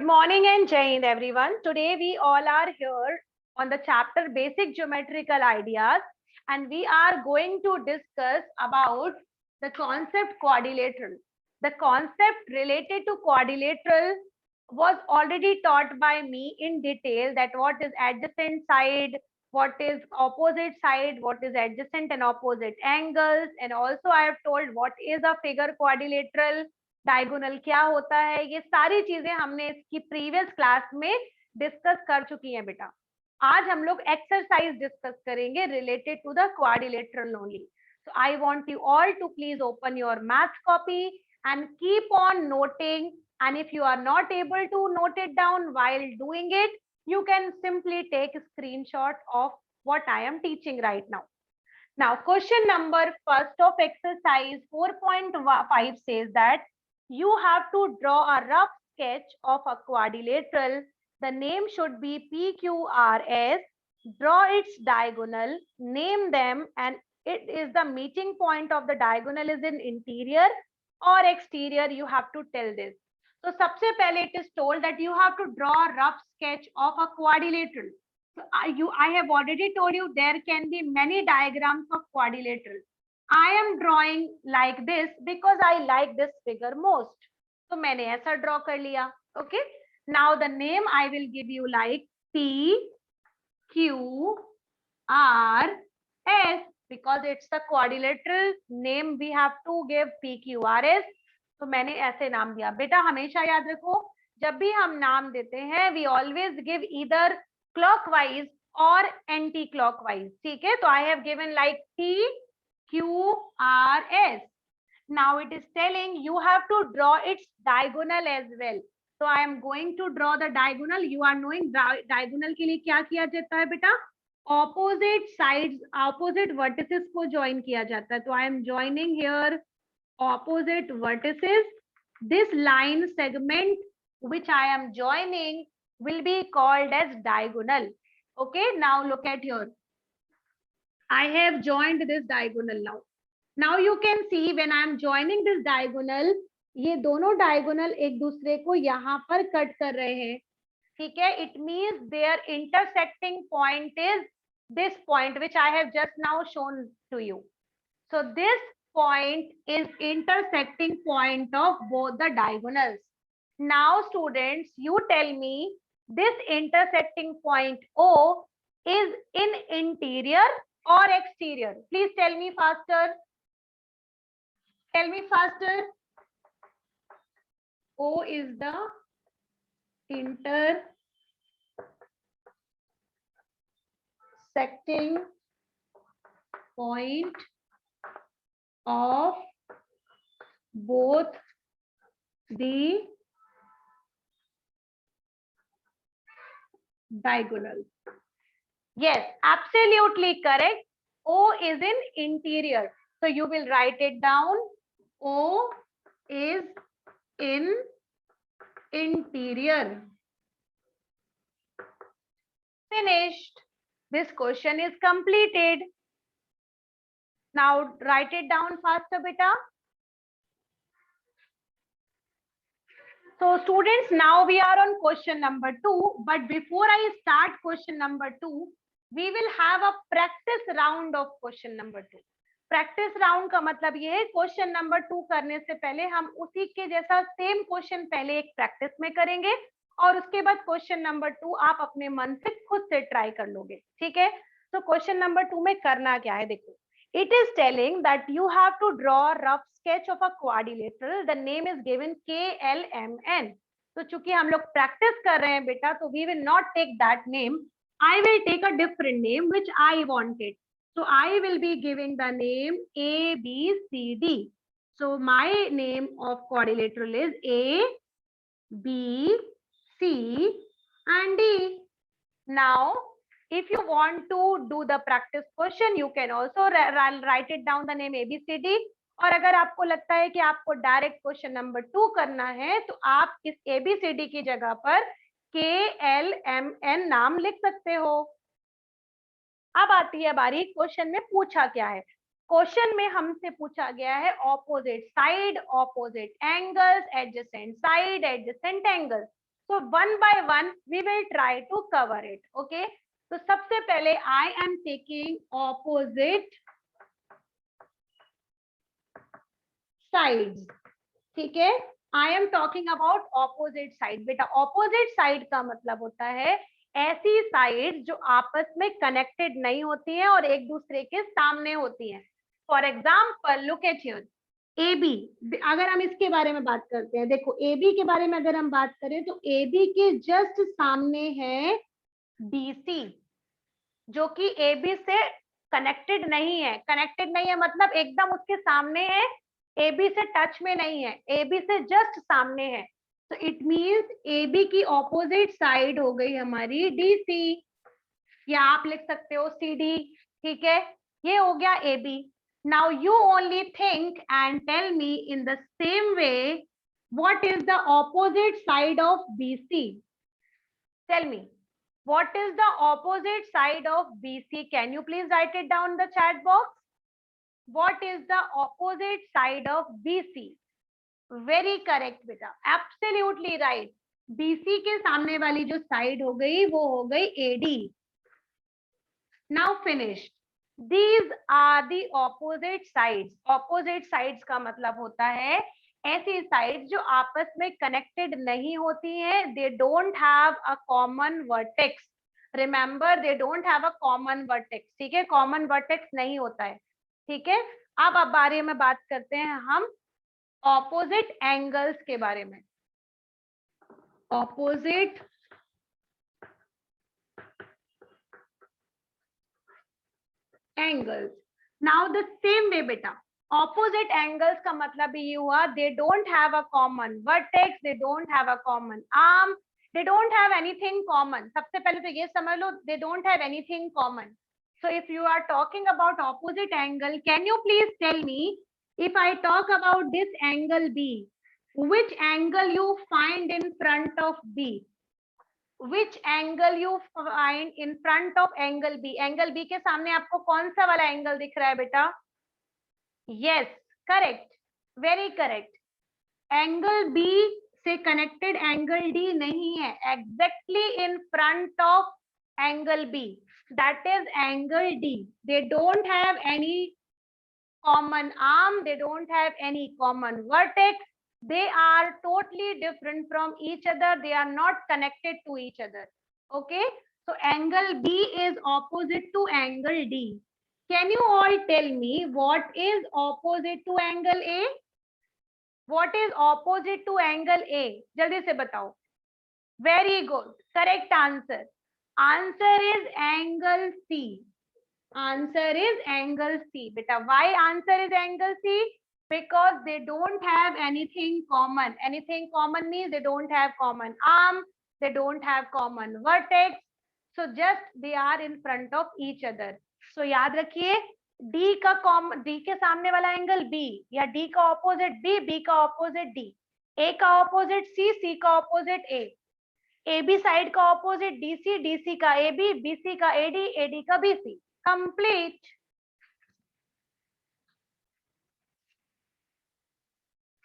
Good morning and Jai Hind everyone. Today we all are here on the chapter Basic Geometrical Ideas and we are going to discuss about the concept quadrilateral. The concept related to quadrilateral was already taught by me in detail, that what is adjacent side, what is opposite side, what is adjacent and opposite angles, and also I have told what is a figure quadrilateral, diagonal क्या होता है, ये सारी चीजें हमने इसकी previous class में discuss कर चुकी हैं बेटा. आज हम लोग एक्सरसाइज डिस्कस करेंगे related to the quadrilateral only. So I want you all to please open your math copy and keep on noting, and if you are not able to note it down while doing it, you can simply take a screenshot of what I am teaching right now. Now question number first of exercise 4.5 says that you have to draw a rough sketch of a quadrilateral. The name should be PQRS. Draw its diagonal, name them, and it is the meeting point of the diagonal is in interior or exterior. You have to tell this. So सबसे पहले it is told that you have to draw a rough sketch of a quadrilateral. So I have already told you there can be many diagrams of quadrilateral. I am drawing like this because I like this figure most. So मैंने ऐसा draw कर लिया. Okay. Now the name I will give you like P Q R S because it's the quadrilateral name. We have to give P Q R S. तो मैंने ऐसे नाम दिया. बेटा हमेशा याद रखो जब भी हम नाम देते हैं we always give either clockwise or anti-clockwise. ठीक है. तो I have given like P QRS. Now it is telling you have to draw its diagonal as well. So I am going to draw the diagonal. You are knowing diagonal के लिए क्या किया जाता है बेटा? Opposite sides, opposite vertices को join किया जाता है. तो I am joining here opposite vertices. This line segment which I am joining will be called as diagonal. Okay. Now look at here. I have joined this diagonal now. Now you can see when I am joining this diagonal, ये दोनों diagonal एक दूसरे को यहाँ पर cut कर रहे हैं. ठीक है. It means their intersecting point is this point which I have just now shown to you. So this point is intersecting point of both the diagonals. Now students, you tell me this intersecting point O is in interior or exterior? Please tell me faster. Tell me faster. O is the intersecting point of both the diagonals. Yes, absolutely correct. O is in interior. So you will write it down. O is in interior. Finished. This question is completed. Now write it down faster, beta. So students, now we are on question number 2. But before I start question number 2, we will have a practice round of question number 2. Practice round का मतलब ये है question number 2 करने से पहले हम उसी के जैसा सेम क्वेश्चन पहले एक प्रैक्टिस में करेंगे और उसके बाद क्वेश्चन नंबर 2 आप अपने मन से खुद से ट्राई कर लोगे. ठीक है. तो क्वेश्चन नंबर 2 में करना क्या है देखो. It is telling that you have to draw a rough sketch of a quadrilateral. The name is given KLMN. तो चूंकि हम लोग प्रैक्टिस कर रहे हैं बेटा तो we will not take that name. I will take a different name which I wanted. So I will be giving the name A, B, C, D. So my name of quadrilateral is A, B, C, and D. Now, if you want to do the practice question, you can also write it down the name A, B, C, D. और अगर आपको लगता है कि आपको direct question number 2 करना है तो आप इस ABCD की जगह पर KLMN नाम लिख सकते हो. अब आती है बारी क्वेश्चन में पूछा क्या है. क्वेश्चन में हमसे पूछा गया है opposite side, opposite angles, adjacent side, adjacent angles. तो So one by one we will try to cover it. Okay. तो सबसे पहले I am taking opposite sides. ठीक है, I am talking about opposite side. बेटा ऑपोजिट साइड का मतलब होता है ऐसी साइड जो आपस में कनेक्टेड नहीं होती है और एक दूसरे के सामने होती है. For example look at here A B. अगर हम इसके बारे में बात करते हैं, देखो ए बी के बारे में अगर हम बात करें तो ए बी के जस्ट सामने है बी सी, जो कि ए बी से कनेक्टेड नहीं है. कनेक्टेड नहीं है मतलब एकदम उसके सामने है, ए बी से टच में नहीं है, ए बी से जस्ट सामने है. तो इट मीन्स ए बी की ऑपोजिट साइड हो गई हमारी डी सी, या आप लिख सकते हो सी डी. ठीक है, ये हो गया A B. Now you only think and tell me in the same way what is the opposite side of B C. Tell me what is the opposite side of BC? Can you please write it down in the chat box? What is the opposite side of BC? Very correct beta, absolutely right. BC के सामने वाली जो side हो गई वो हो गई AD. Now finished. These are the opposite sides. Opposite sides का मतलब होता है ऐसी साइड जो आपस में कनेक्टेड नहीं होती है. दे don't have a common vertex. Remember, they don't have a common vertex. ठीक है, कॉमन वर्टेक्स नहीं होता है. ठीक है, अब बारे में बात करते हैं हम ऑपोजिट एंगल्स के बारे में. Opposite angles. Now the same way बेटा, ऑपोजिट एंगल्स का मतलब ये हुआ they don't have a common vertex, they don't have a common arm, they don't have anything common. सबसे पहले तो ये समझ लो, they don't have anything common. So if you are talking about opposite angle, can you please tell me if I talk about this angle B, which angle you find in front of B? Which angle you find in front of angle B? Angle B के सामने आपको कौन सा वाला angle दिख रहा है बेटा? Yes, correct, very correct. Angle B से कनेक्टेड एंगल D नहीं है. Exactly in front of angle B, that is angle D. They don't have any common arm, they don't have any common vertex. They are totally different from each other. They are not connected to each other. Okay, so angle B is opposite to angle D. Can you all tell me what is opposite to angle A? What is opposite to angle A? जल्दी से बताओ. Very good, correct answer. Answer is angle C. Answer is angle C. Beta, why answer is angle C? Because they don't have anything common. Anything common means they don't have common arm, they don't have common vertex. So just they are in front of each other. So याद रखिए, D का D के सामने वाला angle B, या D का opposite B, B का opposite D, A का ऑपोजिट C, C का ऑपोजिट A, AB साइड का ऑपोजिट DC, DC का AB, BC का AD, AD का BC. Complete.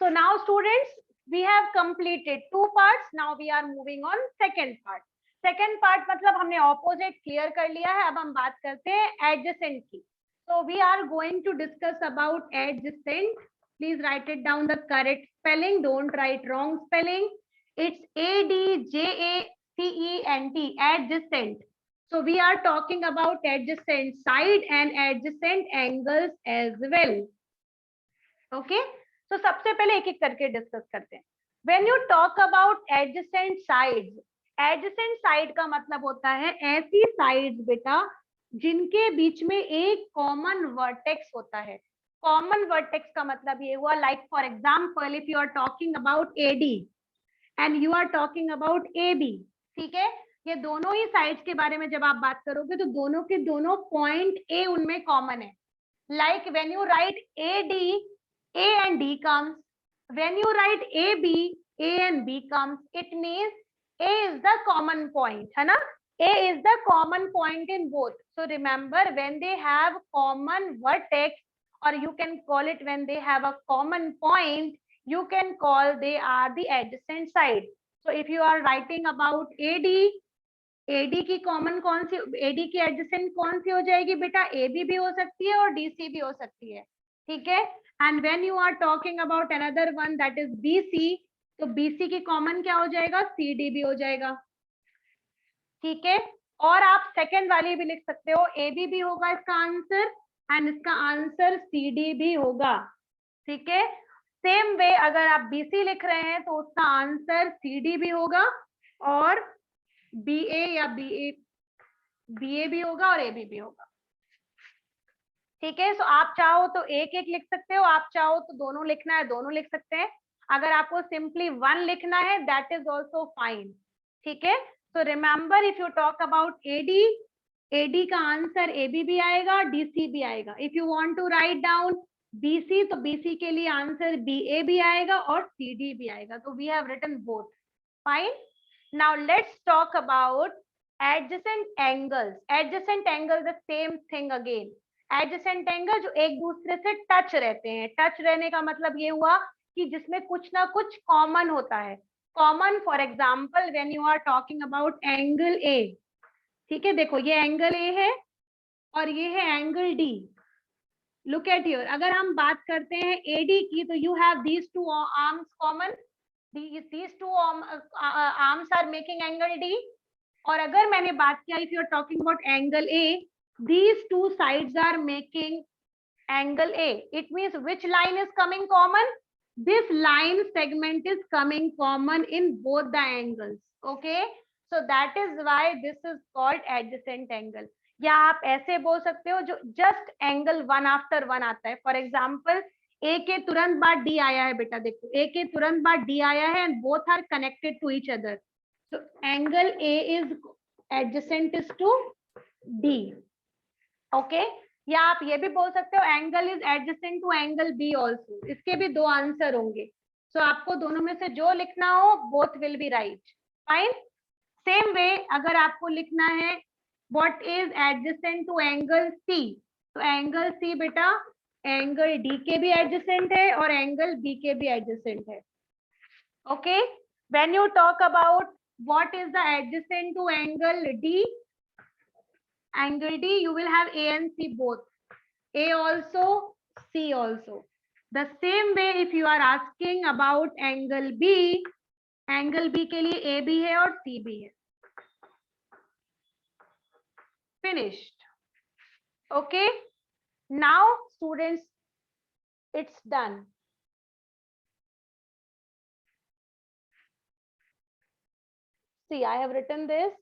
So now students, we have completed 2 parts. Now we are moving on second part. Second part मतलब हमने opposite clear कर लिया है. अब हम बात करते हैं adjacent की. So we are going to discuss about adjacent. Please write it down the correct spelling. Don't write wrong spelling. It's ADJACENT, adjacent. So we are talking about adjacent side and adjacent angles as well. Okay. तो सबसे पहले एक एक करके discuss करते हैं. When you talk about adjacent sides, adjacent side का मतलब होता है ऐसी sides बेटा जिनके बीच में एक common vertex होता है. Common vertex का मतलब ये हुआ, like for example, if you are talking about AD and you are talking about AB, ठीक है, ये दोनों ही sides के बारे में जब आप बात करोगे तो दोनों के दोनों point A उनमें common है. Like when you write AD, A and D comes. When you write AB, A and B comes. It means A is the common point, है ना? A is the common point in both. So remember, when they have common vertex, or you can call it when they have a common point, you can call they are the adjacent side. So if you are writing about AD की common कौन सी, AD की adjacent कौन सी हो जाएगी बेटा? AB भी हो सकती है और DC भी हो सकती है, ठीक है। And when you are talking about another one that is BC, तो BC की कॉमन क्या हो जाएगा? CD भी हो जाएगा, ठीक है। और आप सेकंड वाली भी लिख सकते हो, AB भी होगा इसका आंसर एंड इसका आंसर CD भी होगा, ठीक है। सेम वे अगर आप BC लिख रहे हैं तो उसका आंसर CD भी होगा और BA या BA भी होगा और AB भी होगा, ठीक है। सो आप चाहो तो एक एक लिख सकते हो, आप चाहो तो दोनों लिखना है दोनों लिख सकते हैं, अगर आपको सिंपली वन लिखना है दैट इज ऑल्सो फाइन, ठीक है। So remember if you talk about AD का आंसर AB भी आएगा, DC भी आएगा। If you want to write down BC, तो BC के लिए आंसर BA भी आएगा और CD भी आएगा, तो we have written both, fine. Now let's talk about adjacent angles. Adjacent angle the same thing again. Adjacent angle जो एक दूसरे से टच रहते हैं, टच रहने का मतलब ये हुआ कि जिसमें कुछ ना कुछ कॉमन होता है। Common for example when you are talking about angle A, ठीक है, देखो ये एंगल A है और ये है angle D। Look at here, अगर हम बात करते हैं AD की, तो you have these two arms common, these two arms are making angle D। और अगर मैंने बात किया if you are talking about angle A, these two sides are making angle A, it means which line is coming common? This line segment is coming common in both the angles, okay, so that is why this is called adjacent angle। या आप ऐसे बोल सकते हो जो just angle one after one आता है, for example A के तुरंत बाद D आया है बेटा, देखो A के तुरंत बाद D आया है and both are connected to each other, so angle A is adjacent is to D, okay। या आप ये भी बोल सकते हो angle is adjacent to angle B also, इसके भी दो आंसर होंगे। सो आपको दोनों में से जो लिखना हो both will be right, fine. Same way अगर आपको लिखना है what is adjacent to angle C, तो एंगल C बेटा एंगल D के भी एडजेसेंट है और एंगल B के भी एडजेसेंट है, okay. When you talk about what is the adjacent to angle D, angle D, you will have A and C both, A also, C also। The same way if you are asking about angle B, angle B के लिए A भी है और C भी है, finished, okay। Now students it's done। See, I have written this